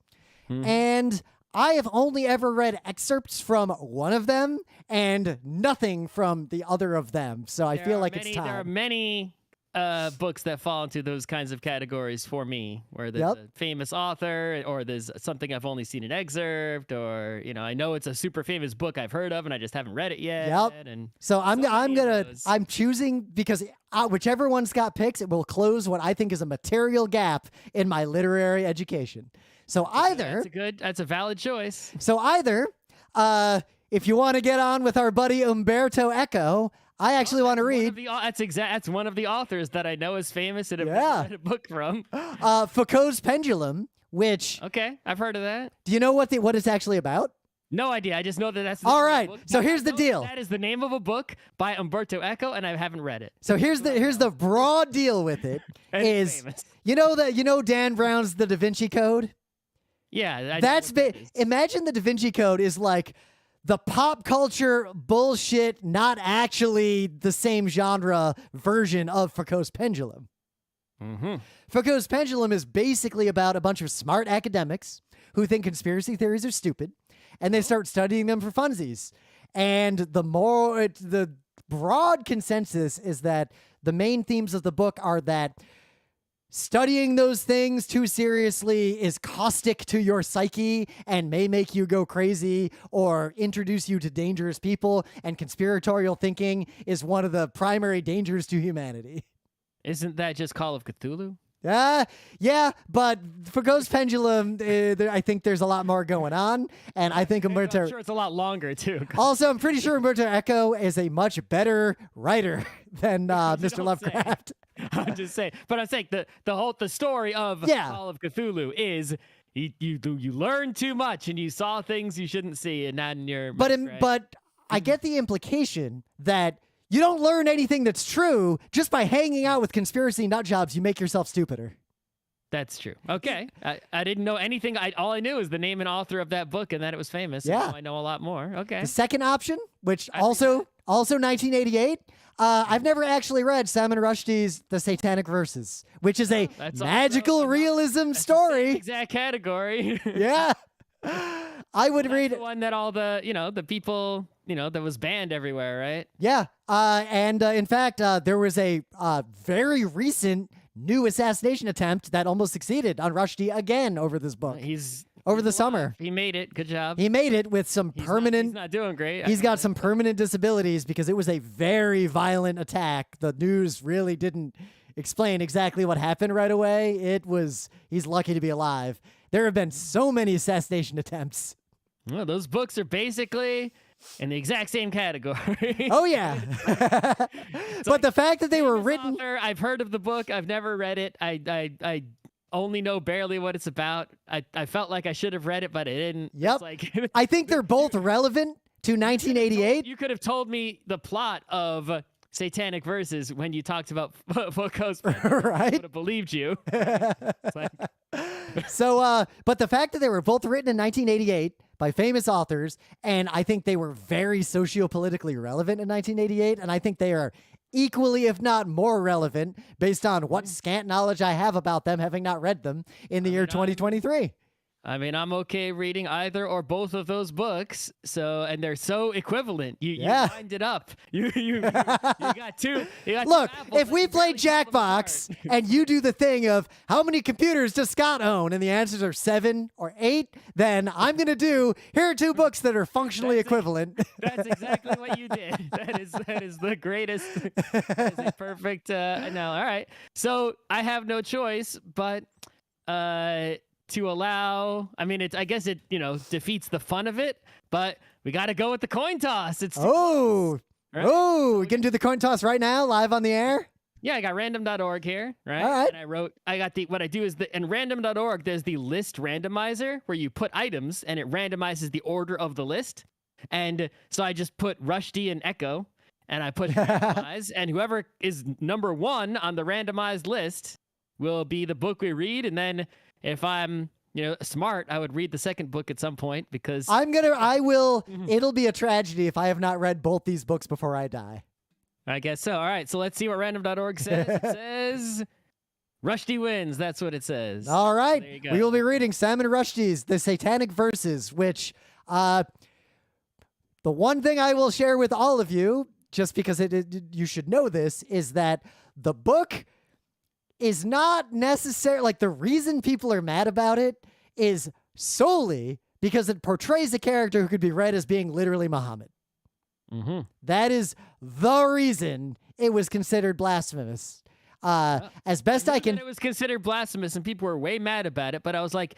And I have only ever read excerpts from one of them and nothing from the other of them. So I feel like it's time. There are many books that fall into those kinds of categories for me, where there's a famous author, or there's something I've only seen an excerpt, or I know it's a super famous book I've heard of and I just haven't read it yet. And so I'm choosing, because whichever one Scott picks, it will close what I think is a material gap in my literary education. So that's a valid choice. So either if you want to get on with our buddy Umberto Eco, I actually want to read. That's one of the authors that I know is famous and I've read a book from. Foucault's Pendulum, which... Okay, I've heard of that. Do you know what it's actually about? No idea. I just know that that's the all name right. Of the book. So here's the deal. That is the name of a book by Umberto Eco, and I haven't read it. So here's the broad deal with it. is famous. You know Dan Brown's The Da Vinci Code? Yeah, imagine the Da Vinci Code is like the pop culture bullshit, not actually the same genre version of Foucault's Pendulum. Foucault's Pendulum is basically about a bunch of smart academics who think conspiracy theories are stupid, and they start studying them for funsies. And the broad consensus is that the main themes of the book are that studying those things too seriously is caustic to your psyche and may make you go crazy or introduce you to dangerous people, and conspiratorial thinking is one of the primary dangers to humanity. Isn't that just Call of Cthulhu? Yeah, but Foucault's Pendulum, I think there's a lot more going on, and I think Umberto... I'm sure it's a lot longer, too. Also, I'm pretty sure Umberto Eco is a much better writer than Mr. Lovecraft. I'm just saying. But I'm saying the story of Call of Cthulhu is you learn too much and you saw things you shouldn't see, and not in your... But I get the implication that you don't learn anything that's true just by hanging out with conspiracy nut jobs. You make yourself stupider. That's true. Okay. I didn't know anything. All I knew is the name and author of that book and that it was famous. Yeah. So I know a lot more. Okay. The second option, which also 1988, I've never actually read Salman Rushdie's The Satanic Verses, which is a magical realism story. Exact category. Yeah. I would read the one that all the people, that was banned everywhere, right? Yeah. And in fact, there was a very recent new assassination attempt that almost succeeded on Rushdie again over this book. Over the summer. He made it. Good job. He made it with some permanent... He's not doing great. He's got some permanent disabilities because it was a very violent attack. The news really didn't explain exactly what happened right away. He's lucky to be alive. There have been so many assassination attempts. Well, those books are basically in the exact same category. Oh, yeah. But the fact that they were written... Author, I've heard of the book. I've never read it. I only know barely what it's about. I felt like I should have read it, but I didn't. Yep. I think they're both relevant to 1988. You could have told me the plot of Satanic Verses when you talked about Foucault's right? I would have believed you. So, but the fact that they were both written in 1988 by famous authors, and I think they were very socio-politically relevant in 1988, and I think they are equally, if not more relevant, based on what scant knowledge I have about them, having not read them, in the year 2023. I mean, I'm okay reading either or both of those books. And they're so equivalent. You lined it up. You got two. Look, if we play Jackbox and you do the thing of how many computers does Scott own, and the answers are 7 or 8, then I'm gonna do here are two books that are functionally equivalent. That's exactly what you did. That is the greatest. That is a perfect. No, all right. So I have no choice, but to allow, I guess it defeats the fun of it, but we got to go with the coin toss. It's we can do the coin toss right now, live on the air. Yeah, I got random.org here, right? All right. And what I do is in random.org, there's the list randomizer where you put items and it randomizes the order of the list. And so I just put Rushdie and Echo and I put randomize, and whoever is number 1 on the randomized list will be the book we read. And then if I'm, smart, I would read the second book at some point because it'll be a tragedy if I have not read both these books before I die. I guess so. All right, so let's see what random.org says. It says Rushdie wins. That's what it says. All right. There you go. We will be reading Salmon Rushdie's The Satanic Verses, which the one thing I will share with all of you, just because you should know this, is that the book is not necessary. Like, the reason people are mad about it is solely because it portrays a character who could be read as being literally Muhammad. Mm-hmm. That is the reason it was considered blasphemous. As best I can. It was considered blasphemous, and people were way mad about it. But I was like,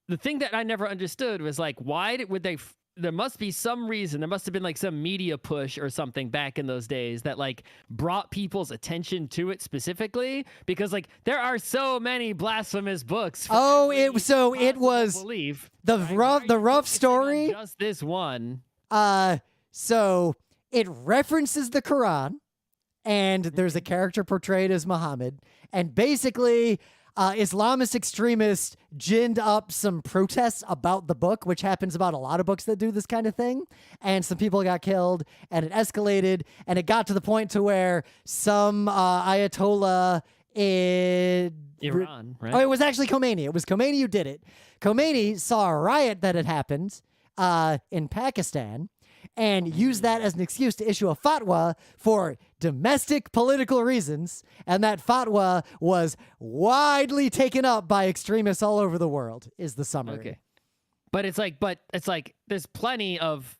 the thing that I never understood was like, why would they? There must be some reason. There must have been like some media push or something back in those days that like brought people's attention to it specifically, because like there are so many blasphemous books. It was belief. The rough story. Just this one. So it references the Quran, and there's a character portrayed as Muhammad, and basically Islamist extremists ginned up some protests about the book, which happens about a lot of books that do this kind of thing, and some people got killed, and it escalated, and it got to the point to where some Ayatollah in Iran, right? Oh, it was actually Khomeini. It was Khomeini who did it. Khomeini saw a riot that had happened in Pakistan, and used that as an excuse to issue a fatwa for domestic political reasons, and that fatwa was widely taken up by extremists all over the world, is the summary. Okay. But it's like there's plenty of,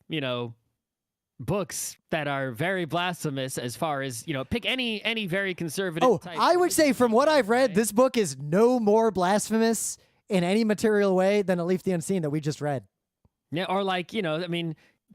books that are very blasphemous as far as, pick any very conservative type. I would say from what I've read, this book is no more blasphemous in any material way than Alif the Unseen that we just read. Yeah, or like,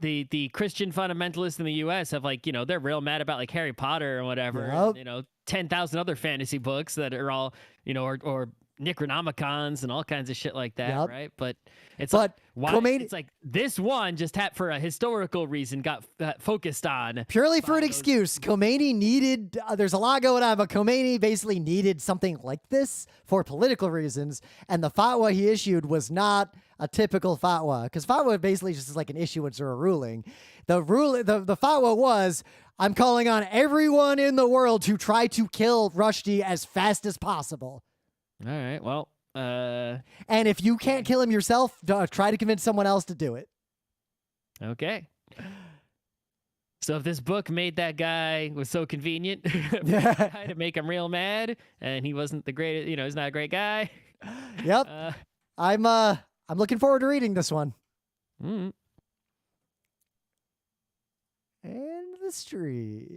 the Christian fundamentalists in the U.S. have like, they're real mad about like Harry Potter or whatever, Yep. 10,000 other fantasy books that are all, or Necronomicons and all kinds of shit like that, Yep. right? But it's Khomeini, like this one just for a historical reason got focused on. Purely for an excuse. Khomeini needed, there's a lot going on, but Khomeini basically needed something like this for political reasons, and the fatwa he issued was not a typical fatwa, because fatwa basically just is like an issuance or a ruling. The fatwa was, I'm calling on everyone in the world to try to kill Rushdie as fast as possible. All right, well, and if you can't kill him yourself, try to convince someone else to do it. Okay. So if this book made that guy was so convenient to make him real mad, and he wasn't the greatest, he's not a great guy. Yep. I'm looking forward to reading this one. Mm-hmm. And the street.